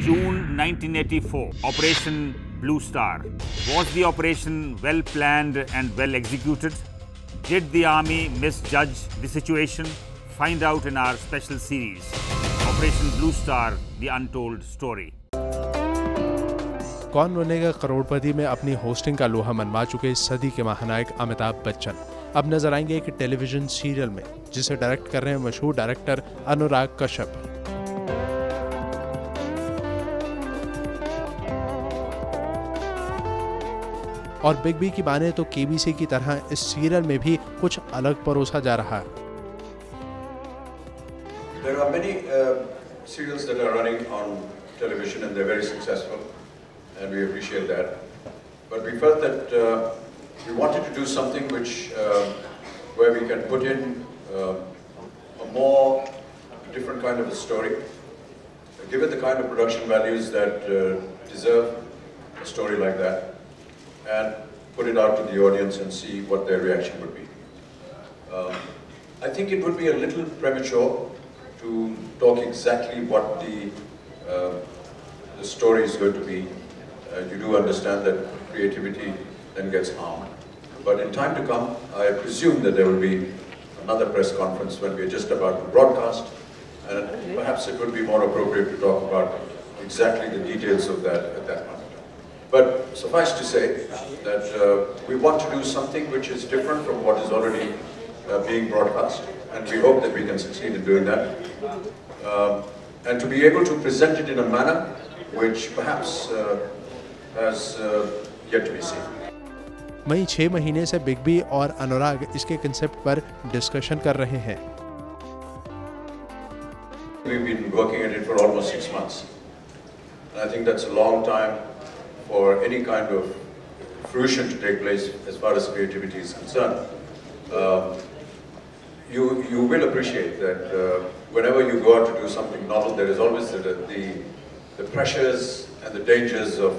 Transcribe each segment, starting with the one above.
June 1984, Operation Blue Star. Was the operation well planned and well executed? Did the army misjudge the situation? Find out in our special series, Operation Blue Star, The Untold Story. कौन बनेगा करोड़पति में अपनी hosting का लोहा मनवा चुके सदी के महानायक अमिताभ बच्चन अब नजर आएंगे एक टेलीविजन सीरियल में, जिसे डायरेक्ट कर रहे हैं मशहूर डायरेक्टर अनुराग कश्यप। और बिग बी की माने तो केबीसी की तरह इस सीरियल में भी कुछ अलग परोसा जा रहा है। There are many serials that are running on television and they're very successful, and we appreciate that. But we felt that we wanted to do something which where we can put in a more different kind of a story, give it the kind of production values that deserve a story like that, and put it out to the audience and see what their reaction would be. I think it would be a little premature to talk exactly what the story is going to be. You do understand that creativity then gets harmed. But in time to come, I presume that there will be another press conference when we are just about to broadcast, and perhaps it would be more appropriate to talk about exactly the details of that at that point. But suffice to say that we want to do something which is different from what is already being broadcast, and we hope that we can succeed in doing that. And to be able to present it in a manner which perhaps has yet to be seen. वहीं 6 महीने से big B और अनुराग इसके concept पर discussion कर रहे हैं। We've been working at it for almost 6 months, and I think that's a long time for any kind of fruition to take place as far as creativity is concerned. You will appreciate that whenever you go out to do something novel, there is always the pressures and the dangers of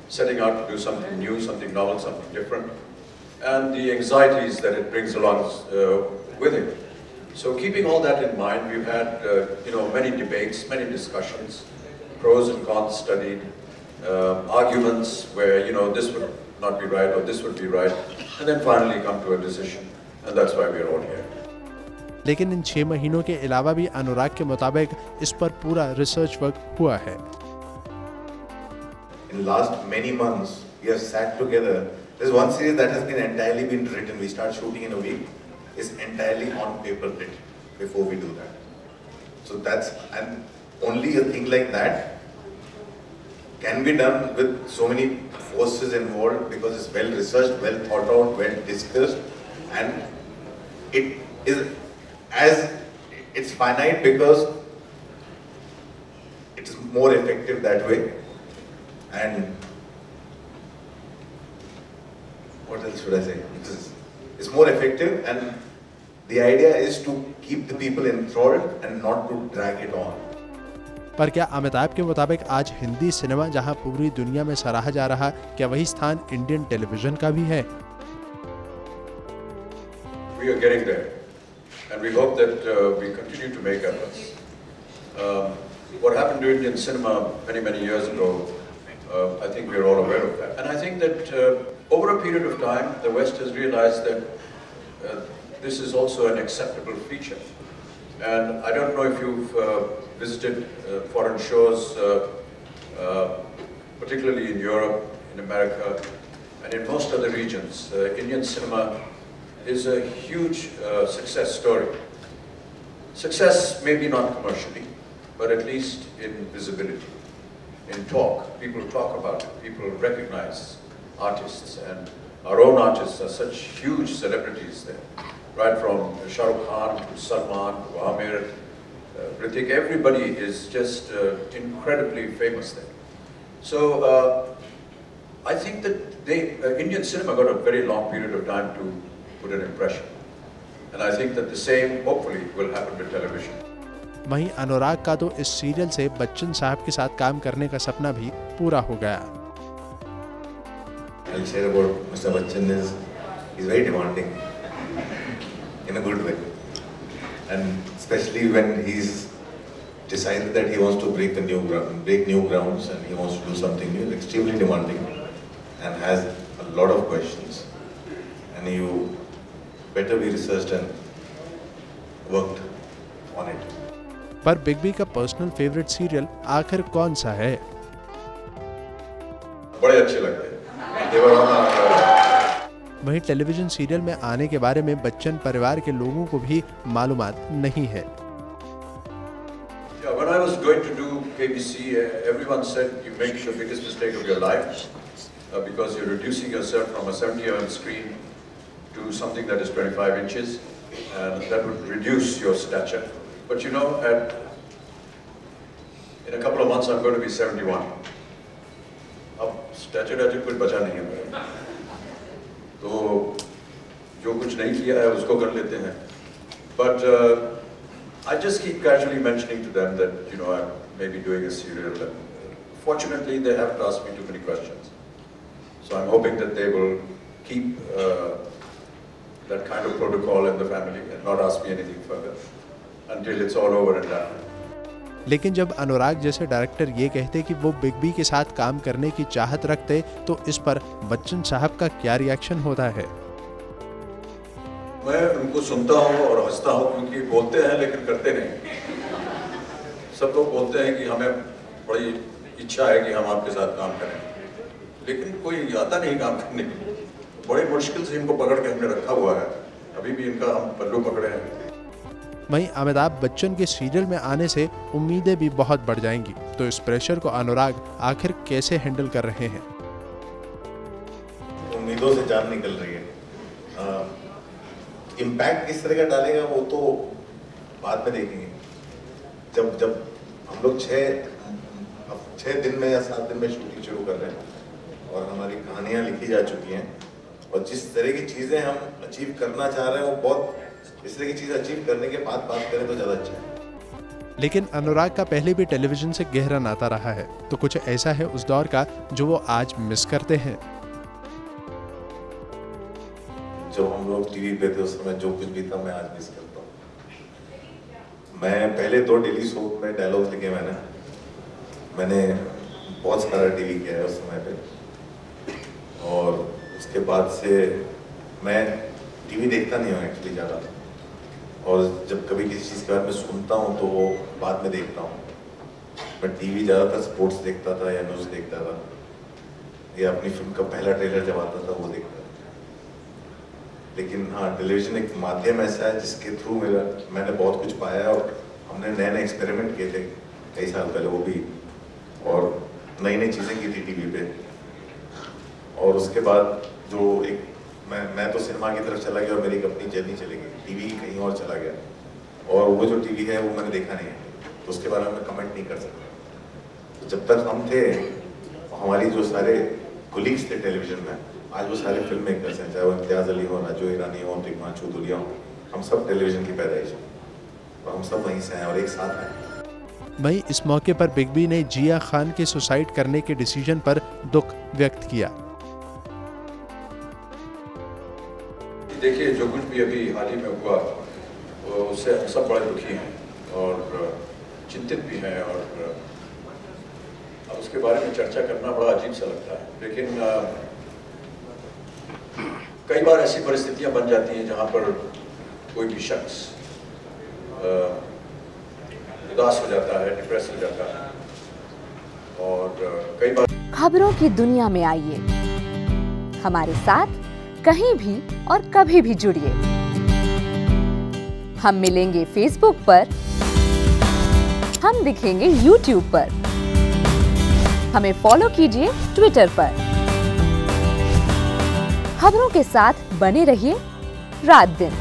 setting out to do something new, something novel, something different, and the anxieties that it brings along with it. So keeping all that in mind, we've had many debates, many discussions, pros and cons studied, arguments where this would not be right or this would be right, and then finally come to a decision, and that's why we are all here. लेकिन इन 6 महीनों के अलावा भी अनुराग के मुताबिक इस पर पूरा रिसर्च वर्क हुआ है। In the last many months, we have sat together. There's one series that has entirely been written. We start shooting in a week. It's entirely on paper written before we do that. So and only a thing like that can be done with so many forces involved because it's well researched, well thought out, well discussed, and it is it's finite because it's more effective that way. And what else should I say? It's more effective, and the idea is to keep the people enthralled and not to drag it on. पर क्या अमिताभ के मुताबिक आज Hindi cinema जहां पूरी दुनिया में सराहा जा रहा, क्या वही स्थान इंडियन टेलीविजन का भी है? We are getting there, and we hope that we continue to make efforts. What happened to Indian cinema many years ago, I think we are all aware of that. And I think that over a period of time, the West has realized that this is also an acceptable feature. And I don't know if you've visited foreign shows, particularly in Europe, in America, and in most other regions. Indian cinema is a huge success story. Success maybe not commercially, but at least in visibility. In talk, people talk about it, people recognize artists, and our own artists are such huge celebrities there, right from Shah Rukh Khan to Salman to Amir, Hrithik, everybody is just incredibly famous there. So I think that Indian cinema got a very long period of time to put an impression, and I think that the same hopefully will happen with television. वहीं अनुराग का तो इस serial से बच्चन साहब के साथ काम करने का सपना भी पूरा हो गया। I'll share about Mr. Bachchan is he's very demanding in a good way, and especially when he's decided that he wants to break new grounds, and he wants to do something new. Extremely demanding, and has a lot of questions. And you better be researched and worked on it. पर big B का personal favourite serial आखिर कौन सा है? बड़े अच्छे लगते हैं। वहीं टेलीविजन सीरियल में आने के बारे में बच्चन परिवार के लोगों को भी मालूमात नहीं है। When I was going to do KBC, everyone said you make the biggest mistake of your life because you're reducing yourself from a 70mm screen to something that is 25 inches, and that would reduce your stature. But you know, in a couple of months I'm going to be 71. अब stature कुछ बचा नहीं है मेरा, तो जो कुछ नहीं किया है उसको कर लेते हैं. But I just keep casually mentioning to them that, you know, I may be doing a serial, and fortunately they haven't asked me too many questions. So I'm hoping that they will keep that kind of protocol in the family and not ask me anything further until it's all over and done. लेकिन जब अनुराग जैसे director ये कहते कि वो big B के साथ काम करने की चाहत रखते, तो इस पर बच्चन साहब का क्या रिएक्शन होता है? मैं उनको सुनता हूँ और हंसता हूँ, क्योंकि बोलते हैं लेकिन करते नहीं. सब लोग बोलते हैं कि हमें बड़ी इच्छा है कि हम आपके साथ काम करें, लेकिन कोई आता नहीं काम करने के लिए. बड़ी मुश्किल से इनको पकड़ के हमने रखा हुआ है, अभी भी इनका हम पल्लू पकड़े हैं. वहीं अमिताभ बच्चन के सीरियल में आने से उम्मीदें भी बहुत बढ़ जाएंगी, तो इस प्रेशर को अनुराग आखिर कैसे हैंडल कर रहे हैं? उम्मीदों से जान निकल रही है. इम्पैक्ट किस तरह का डालेगा वो तो बाद में देखेंगे. जब हम लोग 6 दिन में या 7 दिन में शूटिंग शुरू कर रहे हैं और हमारी कहानियां लिखी जा चुकी हैं, और जिस तरह की चीज़ें हम अचीव करना चाह रहे हैं वो बहुत, इस तरह की चीज़ अचीव करने के बाद बात करें तो ज़्यादा अच्छा है. लेकिन अनुराग का पहले भी टेलीविजन से गहरा नाता रहा है, तो कुछ ऐसा है उस दौर का जो वो आज मिस करते हैं. जब हम लोग टीवी पे थे उस समय जो कुछ भी था मैं आज मिस करता हूँ. मैं पहले 2 डेली शो में डायलॉग्स लिखे मैंने बहुत सारा टीवी किया है उस समय पे, और उसके बाद से मैं टीवी देखता नहीं हूँ एक्चुअली ज़्यादा, और जब कभी किसी चीज़ के बारे में सुनता हूँ तो वो बाद में देखता हूँ. मैं टीवी ज़्यादातर स्पोर्ट्स देखता था या न्यूज़ देखता था, या अपनी फिल्म का पहला ट्रेलर जब आता था वो देखता था. लेकिन हाँ, टेलीविज़न एक माध्यम ऐसा है जिसके थ्रू मैंने बहुत कुछ पाया, और हमने नए एक्सपेरिमेंट किए थे कई साल पहले वो भी, और नई चीज़ें की थी टीवी पे. और उसके बाद जो एक मैं तो सिनेमा की तरफ चला गया और मेरी अपनी जर्नी चली गई, टीवी कहीं और चला गया, और वो जो टीवी है वो मैंने देखा नहीं है, तो उसके बारे में कमेंट नहीं कर सकता. तो जब तक हम थे, हमारी जो सारे कोलीग्स थे टेलीविज़न में, आज वो सारे फिल्म मेकर्स हैं, चाहे वो इम्तियाज़ अली हो, राजू ईरानी हो, तिग्मांशु धूलिया हो, हम सब टेलीविज़न की पैदाइश हैं और हम सब वहीं से हैं और एक साथ हैं. वहीं इस मौके पर बिग बी ने जिया खान के सुसाइड करने के डिसीजन पर दुख व्यक्त किया. देखिए, जो कुछ भी अभी हाल ही में हुआ उससे हम सब बड़े दुखी हैं और चिंतित भी हैं, और अब उसके बारे में चर्चा करना बड़ा अजीब सा लगता है. लेकिन कई बार ऐसी परिस्थितियां बन जाती हैं जहां पर कोई भी शख्स उदास हो जाता है, डिप्रेस हो जाता है, और कई बार खबरों की दुनिया में आइए, हमारे साथ कहीं भी और कभी भी जुड़िए. हम मिलेंगे फेसबुक पर, हम दिखेंगे यूट्यूब पर, हमें फॉलो कीजिए ट्विटर पर. खबरों के साथ बने रहिए रात दिन.